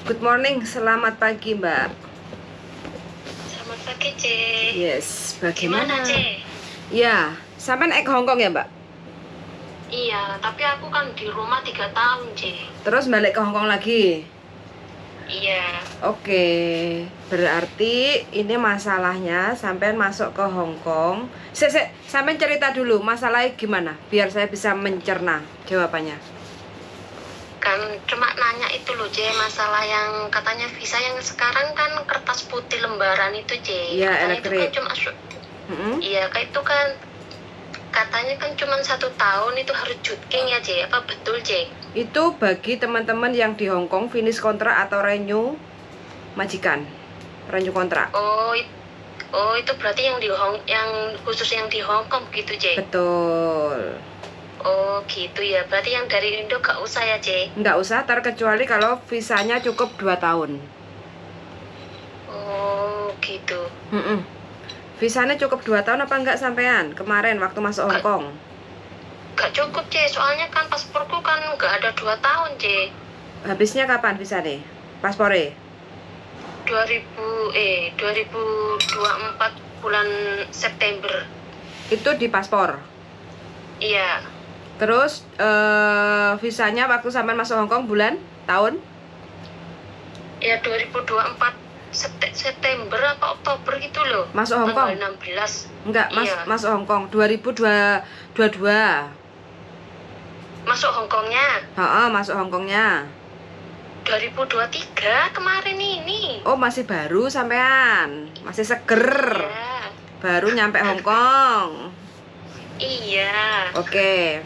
Good morning, selamat pagi Mbak. Selamat pagi, C. Yes, Gimana, bagaimana? C? Ya, sampai naik ke Hongkong ya Mbak? Iya, tapi aku kan di rumah 3 tahun, C. Terus balik ke Hongkong lagi? Iya. Oke, berarti ini masalahnya sampai masuk ke Hongkong. Sampai cerita dulu masalahnya gimana, biar saya bisa mencerna jawabannya. Kan cuma nanya itu loh, C, masalah yang katanya visa yang sekarang kan kertas putih lembaran itu, C. Iya, Katanya elektrik. itu kan cuma Iya, kayak itu kan katanya kan cuma 1 tahun itu harus jutking ya, C. Apa betul, C? Itu bagi teman-teman yang di Hongkong finish kontrak atau renew majikan, renew kontrak. Oh, itu berarti yang khusus yang di Hongkong gitu, C. Betul. Oh gitu ya, berarti yang dari Indo gak usah ya, C? Nggak usah, terkecuali kalau visanya cukup 2 tahun. Oh gitu. Visanya cukup 2 tahun apa enggak sampean kemarin waktu masuk Hongkong? Gak cukup, C, soalnya kan pasporku kan gak ada 2 tahun, C. Habisnya kapan visa nih? Paspore? 2024 bulan September. Itu di paspor? Iya. Terus visanya waktu sampean masuk Hongkong bulan? Tahun? Ya 2024 September apa Oktober gitu loh. Masuk Hongkong? Tanggal 16. Enggak, Iya. masuk Hongkong 2022. Masuk Hongkongnya? Masuk Hongkongnya 2023 kemarin ini. Oh, masih baru sampean, masih seger. Iya. Baru nyampe Hongkong. Iya. Oke.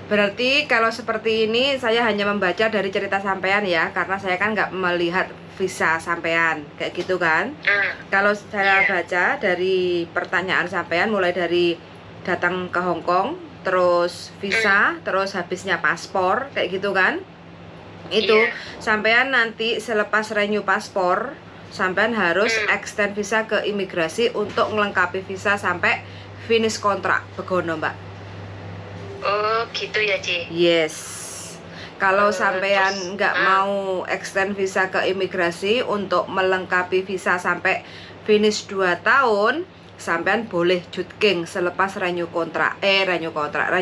Berarti kalau seperti ini saya hanya membaca dari cerita sampean ya, karena saya kan nggak melihat visa sampean kayak gitu kan. Kalau saya baca dari pertanyaan sampean, mulai dari datang ke Hongkong, terus visa, terus habisnya paspor kayak gitu kan. Itu sampean nanti selepas renew paspor, sampean harus extend visa ke imigrasi untuk melengkapi visa sampai finish kontrak. Begono, Mbak. Oh gitu ya, C. Yes. Kalau sampean nggak mau extend visa ke imigrasi untuk melengkapi visa sampai finish 2 tahun, sampean boleh jutking selepas renew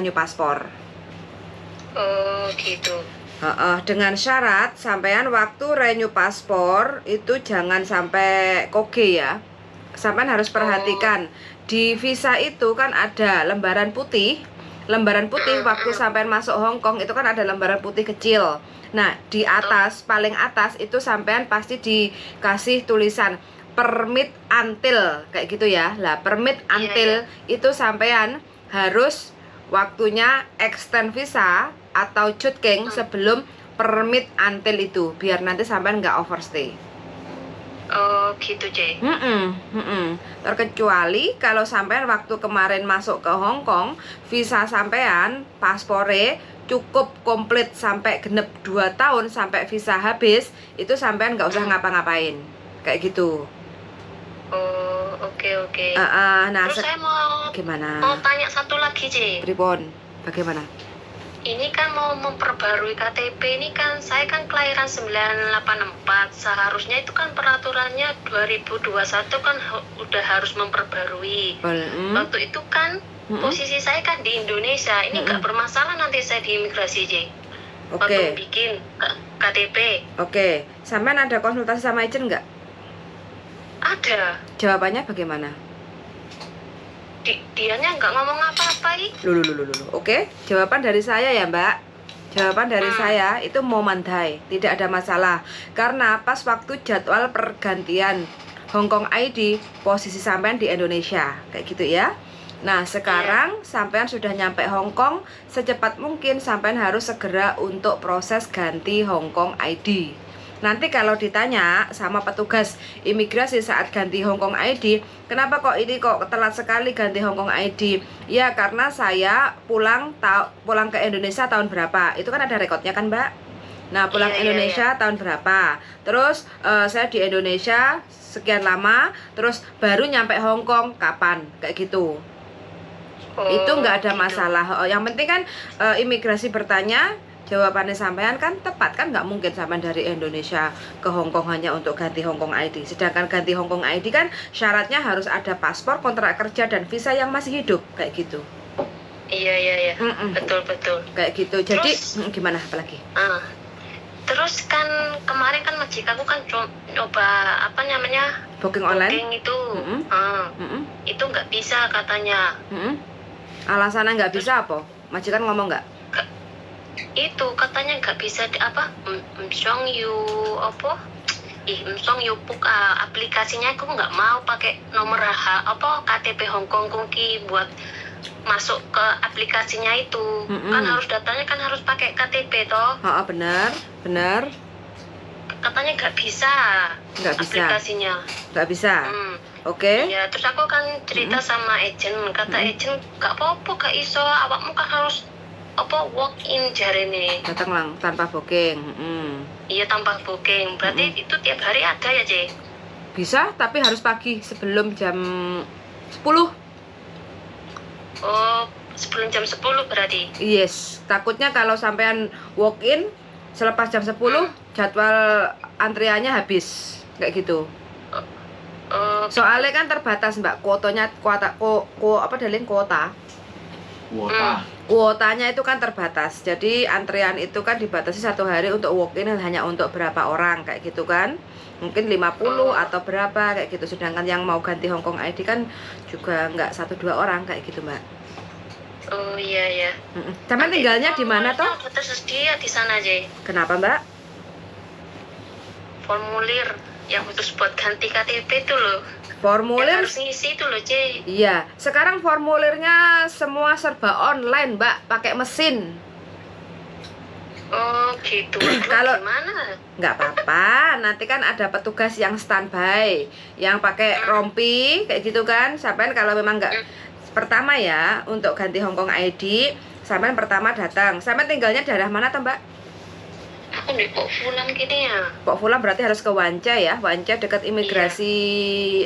paspor. Oh gitu. Dengan syarat sampean waktu renew paspor itu jangan sampai koge ya. Sampean harus perhatikan di visa itu kan ada lembaran putih. Lembaran putih waktu sampean masuk Hongkong itu kan ada lembaran putih kecil. Nah, di atas, paling atas itu sampean pasti dikasih tulisan permit until kayak gitu ya. Lah, permit until itu sampean harus waktunya extend visa atau jutking sebelum permit until itu, biar nanti sampean nggak overstay. Oh gitu, C. Terkecuali kalau sampean waktu kemarin masuk ke Hongkong, visa sampean paspore cukup komplit sampai genep 2 tahun sampai visa habis, itu sampean nggak usah ngapa-ngapain kayak gitu. Oh oke. Nah, terus saya mau tanya satu lagi, C. Pripon, bagaimana? Ini kan mau memperbarui KTP, ini kan saya kan kelahiran 984, seharusnya itu kan peraturannya 2021 kan udah harus memperbarui. Waktu itu kan posisi saya kan di Indonesia, ini nggak bermasalah nanti saya di imigrasi, C. Waktu bikin KTP. Oke, sampean ada konsultasi sama agent nggak? Ada. Jawabannya bagaimana? Dianya nggak ngomong apa-apa. Loh. Oke, jawaban dari saya ya, Mbak. Jawaban dari saya itu momandai, tidak ada masalah. Karena pas waktu jadwal pergantian Hongkong ID, posisi sampean di Indonesia, kayak gitu ya. Nah, sekarang sampean sudah nyampe Hongkong, secepat mungkin sampean harus segera untuk proses ganti Hongkong ID. Nanti kalau ditanya sama petugas imigrasi saat ganti Hongkong ID, kenapa kok ini kok telat sekali ganti Hongkong ID? Ya karena saya pulang ke Indonesia tahun berapa? Itu kan ada rekodnya kan, Mbak? Nah, pulang Indonesia tahun berapa? Terus saya di Indonesia sekian lama, terus baru nyampe Hongkong kapan? Kayak gitu. Itu nggak ada masalah. Yang penting kan imigrasi bertanya jawabannya sampean kan tepat kan, nggak mungkin sampean dari Indonesia ke Hong Kong hanya untuk ganti Hong Kong ID. Sedangkan ganti Hong Kong ID kan syaratnya harus ada paspor, kontrak kerja dan visa yang masih hidup kayak gitu. Iya. Betul. Kayak gitu. Jadi Terus, gimana apalagi? Terus kan kemarin kan majikanku kan coba apa namanya Booking online? booking itu, itu nggak bisa katanya. Alasannya nggak bisa apa? Majikan ngomong nggak? Itu katanya nggak bisa apa Msong you apa Msong you aplikasinya aku nggak mau pakai nomor apa KTP Hong Kong ki buat masuk ke aplikasinya itu. Kan harus datanya kan harus pakai KTP toh. Benar. Katanya nggak bisa aplikasinya. Nggak bisa. Oke. Ya terus aku kan cerita sama agent, kata agent nggak apa-apa gak iso, awakmu kan harus apa walk in jarene. Datang lang tanpa booking. Iya tanpa booking. Berarti itu tiap hari ada ya, Ce? Bisa, tapi harus pagi sebelum jam 10. Oh, sebelum jam 10 berarti. Yes, takutnya kalau sampean walk in selepas jam 10 jadwal antriannya habis kayak gitu. Soalnya kan terbatas Mbak, kuotanya kuotanya itu kan terbatas. Jadi antrian itu kan dibatasi 1 hari untuk walk in hanya untuk berapa orang kayak gitu kan. Mungkin 50 atau berapa kayak gitu. Sedangkan yang mau ganti Hong Kong ID kan juga nggak 1-2 orang kayak gitu Mbak. Oh iya. Sampai tinggalnya di mana toh? Udah tersedia di sana aja. Kenapa Mbak? Formulir yang khusus buat ganti KTP itu loh. Formulir yang harus ngisi itu loh, Ce. Iya, sekarang formulirnya semua serba online Mbak, pakai mesin. Oh gitu. Kalau gimana? Nggak apa-apa, nanti kan ada petugas yang standby, yang pakai rompi kayak gitu kan. Sampai kalau memang nggak pertama ya untuk ganti Hong Kong ID, sampai pertama datang. Sampai tinggalnya daerah mana toh Mbak? Aku di Pok Fulam gini ya. Pok Fulam berarti harus ke Wan Chai ya, Wan Chai dekat imigrasi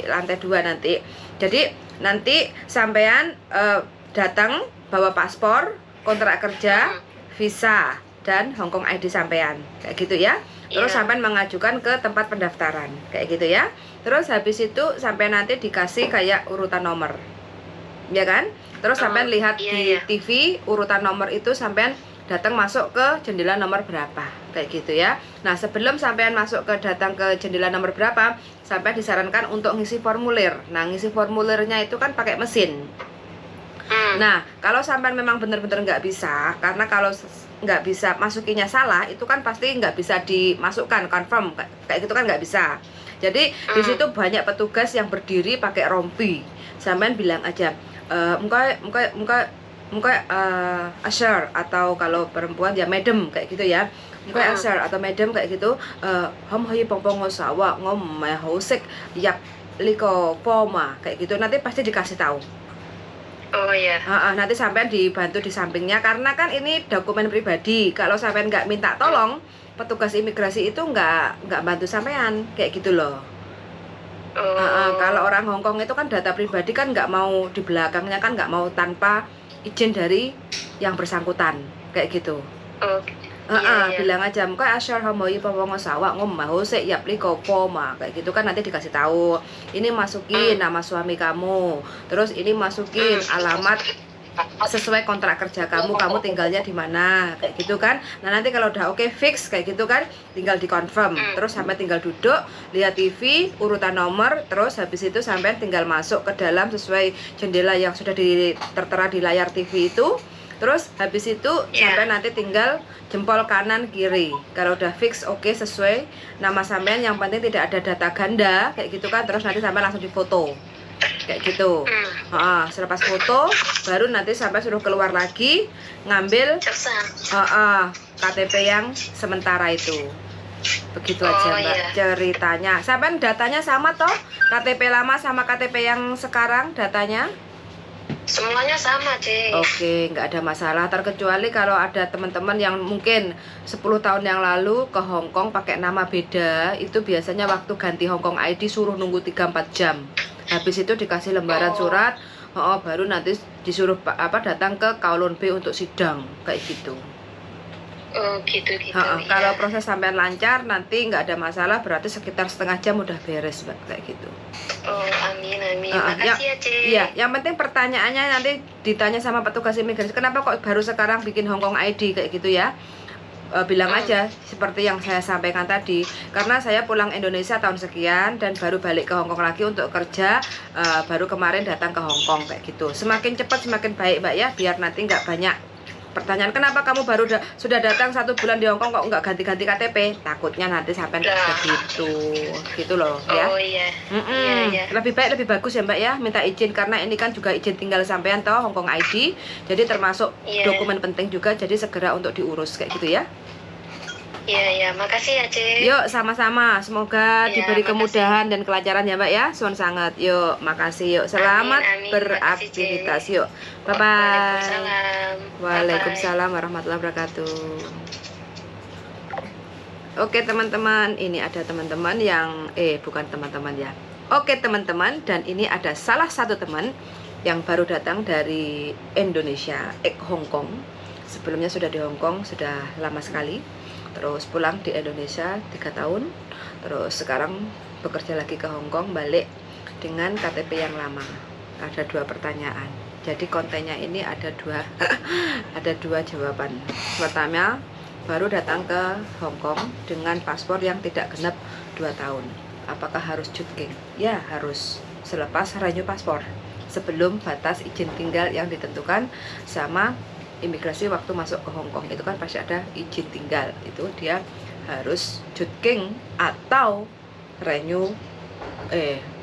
lantai 2 nanti. Jadi nanti sampean datang bawa paspor, kontrak kerja, visa dan Hong Kong ID sampean kayak gitu ya. Terus sampean mengajukan ke tempat pendaftaran kayak gitu ya. Terus habis itu sampean nanti dikasih kayak urutan nomor, ya kan? Terus sampean lihat di TV urutan nomor itu, sampean datang masuk ke jendela nomor berapa kayak gitu ya. Nah sebelum sampean masuk datang ke jendela nomor berapa, sampean disarankan untuk ngisi formulir. Nah ngisi formulirnya itu kan pakai mesin. Nah kalau sampean memang benar-benar nggak bisa, karena kalau nggak bisa masukinya salah, itu kan pasti nggak bisa dimasukkan confirm kayak gitu kan nggak bisa. Jadi di situ banyak petugas yang berdiri pakai rompi. Sampean bilang aja muka usher, atau kalau perempuan ya madam kayak gitu ya. Muka usher atau madam kayak gitu. Hom hoi pong sawa ngom mai hosek yap liko poma kayak gitu. Nanti pasti dikasih tahu. Oh iya. Nanti sampean dibantu di sampingnya, karena kan ini dokumen pribadi. Kalau sampean nggak minta tolong, petugas imigrasi itu nggak bantu sampean kayak gitu loh. Kalau orang Hong Kong itu kan data pribadi kan nggak mau di belakangnya, kan nggak mau tanpa izin dari yang bersangkutan kayak gitu. Bilang aja muka asyar homoi pawang sawa ngom mau se yap liko poma kayak gitu kan. Nanti dikasih tahu ini masukin nama suami kamu, terus ini masukin alamat sesuai kontrak kerja kamu tinggalnya di mana kayak gitu kan. Nah nanti kalau udah oke fix kayak gitu kan, tinggal dikonfirm. Terus sampai tinggal duduk lihat TV urutan nomor, terus habis itu sampai tinggal masuk ke dalam sesuai jendela yang sudah tertera di layar TV itu. Terus habis itu sampai nanti tinggal jempol kanan kiri. Kalau udah fix oke sesuai nama sampean, yang penting tidak ada data ganda kayak gitu kan. Terus nanti sampai langsung difoto kayak gitu. Selepas foto baru nanti sampai suruh keluar lagi ngambil KTP yang sementara itu. Begitu aja Mbak ceritanya. Sampai datanya sama toh? KTP lama sama KTP yang sekarang datanya? Semuanya sama, Ce. Oke, nggak ada masalah. Terkecuali kalau ada teman-teman yang mungkin 10 tahun yang lalu ke Hong Kong pakai nama beda, itu biasanya waktu ganti Hong Kong ID suruh nunggu 3-4 jam. Habis itu dikasih lembaran surat, baru nanti disuruh datang ke Kowloon B untuk sidang kayak gitu. Oh gitu gitu. Ha-ha, Iya. kalau proses sampean lancar nanti nggak ada masalah, berarti sekitar setengah jam udah beres Mbak, kayak gitu. Oh amin amin. Ha-ha, Makasih ya Ce. Iya, yang penting pertanyaannya nanti ditanya sama petugas imigrasi, kenapa kok baru sekarang bikin Hongkong ID kayak gitu ya. Bilang aja seperti yang saya sampaikan tadi, karena saya pulang Indonesia tahun sekian dan baru balik ke Hongkong lagi untuk kerja, baru kemarin datang ke Hongkong kayak gitu. Semakin cepat semakin baik Mbak ya, biar nanti nggak banyak pertanyaan, kenapa kamu baru sudah datang 1 bulan di Hongkong kok nggak ganti-ganti KTP, takutnya nanti sampai begitu gitu loh ya. Oh iya. Iya, iya. Lebih baik lebih bagus ya Mbak ya, minta izin, karena ini kan juga izin tinggal sampean toh Hongkong ID, jadi termasuk dokumen penting juga, jadi segera untuk diurus kayak gitu ya. Iya iya, makasih ya Ce. Yuk sama-sama, semoga Ya, diberi makasih. kemudahan dan kelancaran ya Mbak ya, suwun sangat. Yuk, makasih yuk, selamat Amin, amin. beraktivitas Makasih, yuk, bye bye. Waalaikumsalam. Waalaikumsalam warahmatullahi wabarakatuh. Oke teman-teman, ini ada teman-teman yang bukan teman-teman ya. Oke teman-teman, dan ini ada salah satu teman yang baru datang dari Indonesia, Hongkong. Sebelumnya sudah di Hongkong, sudah lama sekali. Terus pulang di Indonesia 3 tahun. Terus sekarang bekerja lagi ke Hongkong, balik dengan KTP yang lama. Ada 2 pertanyaan. Jadi kontennya ini ada 2 ada 2 jawaban. Pertama, baru datang ke Hongkong dengan paspor yang tidak genap 2 tahun. Apakah harus cutking? Ya, harus. Selepas renew paspor, sebelum batas izin tinggal yang ditentukan sama imigrasi waktu masuk ke Hongkong, itu kan pasti ada izin tinggal, itu dia harus cutking atau renew,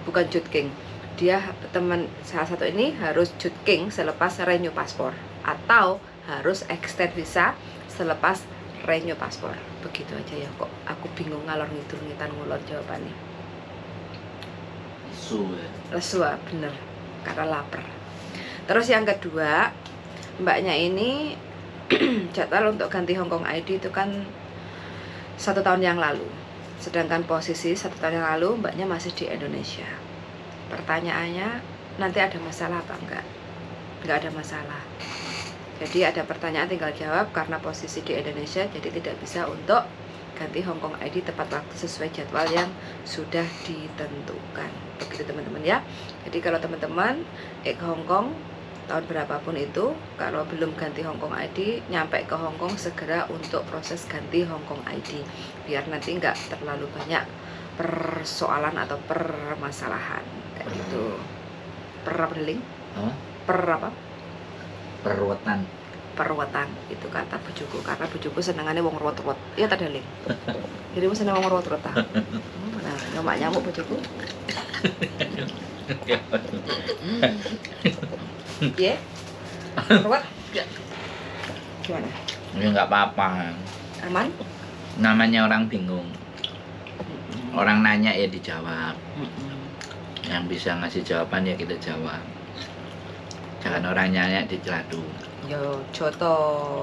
bukan cutking, dia teman salah satu ini harus cutking selepas renew paspor, atau harus extend visa selepas renew paspor. Begitu aja ya, kok aku bingung ngalor ngidul ngitan ngulon jawabannya. Lesu ya, bener, karena lapar. Terus yang kedua, mbaknya ini jadwal untuk ganti Hongkong ID itu kan 1 tahun yang lalu, sedangkan posisi 1 tahun yang lalu mbaknya masih di Indonesia. Pertanyaannya, nanti ada masalah apa enggak? Enggak ada masalah. Jadi ada pertanyaan tinggal jawab, karena posisi di Indonesia jadi tidak bisa untuk ganti Hongkong ID tepat waktu sesuai jadwal yang sudah ditentukan. Begitu teman-teman ya. Jadi kalau teman-teman ke Hongkong tahun berapapun itu, kalau belum ganti Hongkong ID, nyampe ke Hongkong segera untuk proses ganti Hongkong ID, biar nanti nggak terlalu banyak persoalan atau permasalahan kayak gitu. Perwetan, itu kata bujuku, karena bujuku senengannya wong ruwet-ruwet. Iya ta Deling. Dirimu seneng wong ruwet-ruwet ta? Nah, nyomak nyamuk bujuku. Ya, ruwet. Gimana? Ya nggak apa-apa. Aman? Namanya orang bingung. Orang nanya ya dijawab. Yang bisa ngasih jawaban ya kita jawab. Jangan orang nanya dicelatu. Yo, Joto.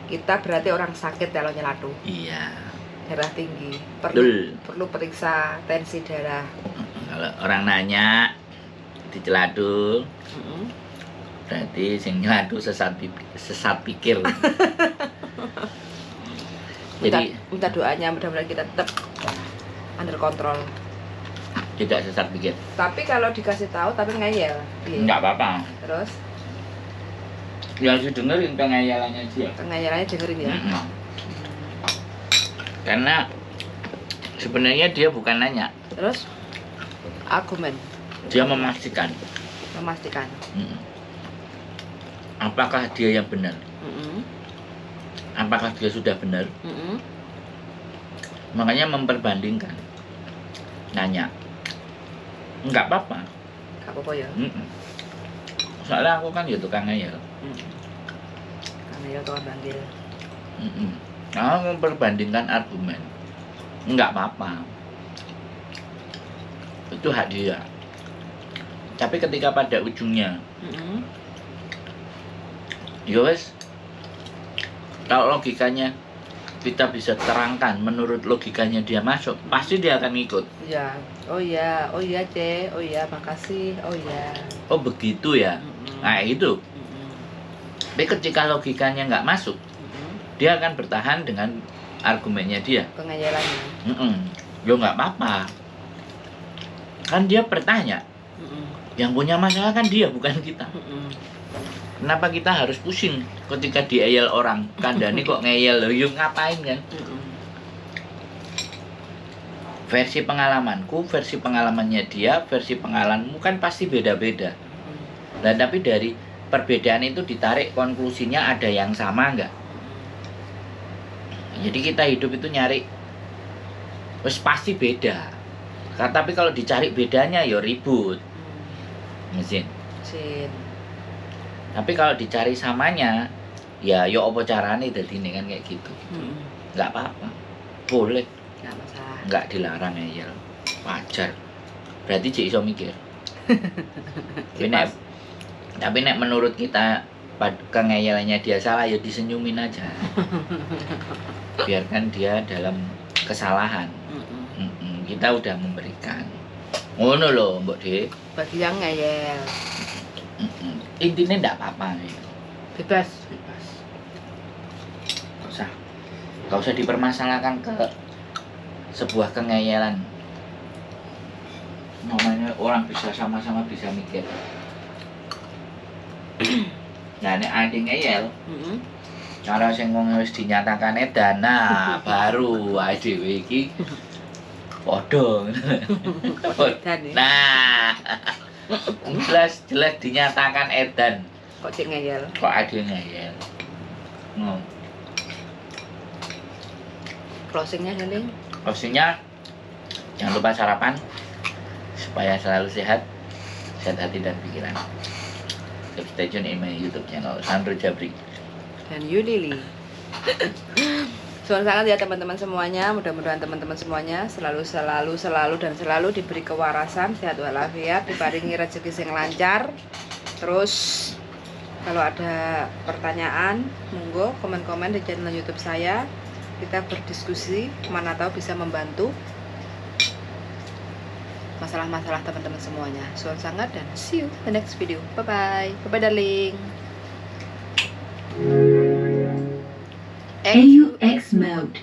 Kita berarti orang sakit kalau nyelatu. Iya. Darah tinggi. Betul. Perlu periksa tensi darah. Kalau orang nanya dicelatu, berarti sing nyelatu sesat pikir. Jadi minta doanya, mudah-mudahan kita tetap under control. tidak sesat pikir. Tapi kalau dikasih tahu tapi ngeyel. Enggak apa-apa. Terus Yang dengerin pengayalannya dia. pengeyelannya dengerin ya. Karena sebenarnya dia bukan nanya, Terus argumen dia memastikan. Apakah dia yang benar? Apakah dia sudah benar? Makanya memperbandingkan. Nanya. Enggak apa-apa. Gak apa-apa ya. Soalnya aku kan ya tukang ngayal. Karena ya tuan panggil. Nah, memperbandingkan argumen. Enggak apa-apa. Itu hak dia. Tapi ketika pada ujungnya, ya wes, kalau logikanya kita bisa terangkan menurut logikanya dia masuk, pasti dia akan ikut. Ya, oh ya, Ce, oh ya, makasih, oh ya. Oh begitu ya. Nah itu. Tapi ketika logikanya nggak masuk, dia akan bertahan dengan argumennya dia. Pengajarannya. Lo nggak apa-apa. Kan dia bertanya. Yang punya masalah kan dia, bukan kita. Kenapa kita harus pusing ketika dieyel orang? Kandani kok ngeyel, lo yuk ngapain kan? Versi pengalamanku, versi pengalamannya dia, versi pengalamanmu kan pasti beda-beda. Nah, tapi dari perbedaan itu ditarik konklusinya ada yang sama enggak? Jadi kita hidup itu nyari wes pasti beda. Tapi kalau dicari bedanya ya ribut. Mesin. Tapi kalau dicari samanya ya yo apa carane dadine kan kayak gitu. Enggak apa-apa. Boleh. Enggak masalah. Enggak dilarang ya. Wajar. Berarti cek iso mikir. Tapi nek menurut kita kengeyelannya dia salah ya disenyumin aja. Biarkan dia dalam kesalahan. Kita udah memberikan. Ngono loh, Mbok De. Bagi yang ngeyel. Intinya enggak apa-apa nih. Bebas. Gak usah dipermasalahkan ke sebuah kengeyelan. Namanya orang bisa sama-sama bisa mikir. Nah, nek ade ngeyel. Cara sing wong wis dinyatakan edan, nah baru dhewe iki padha. Nah, jelas dinyatakan edan. Kok cek ngeyel? Kok ade ngeyel. Closingnya Daling? Closingnya jangan lupa sarapan supaya selalu sehat hati dan pikiran. Stay tune in my YouTube channel Sandro Jabri dan Yulili. Soal sangat ya teman-teman semuanya, mudah-mudahan teman-teman semuanya selalu diberi kewarasan, sehat walafiat, diparingi rezeki sing lancar. Terus kalau ada pertanyaan, monggo komen-komen di channel YouTube saya. Kita berdiskusi, mana tahu bisa membantu masalah-masalah teman-teman semuanya. Soal sangat dan see you the next video. Bye bye darling. AUX mode.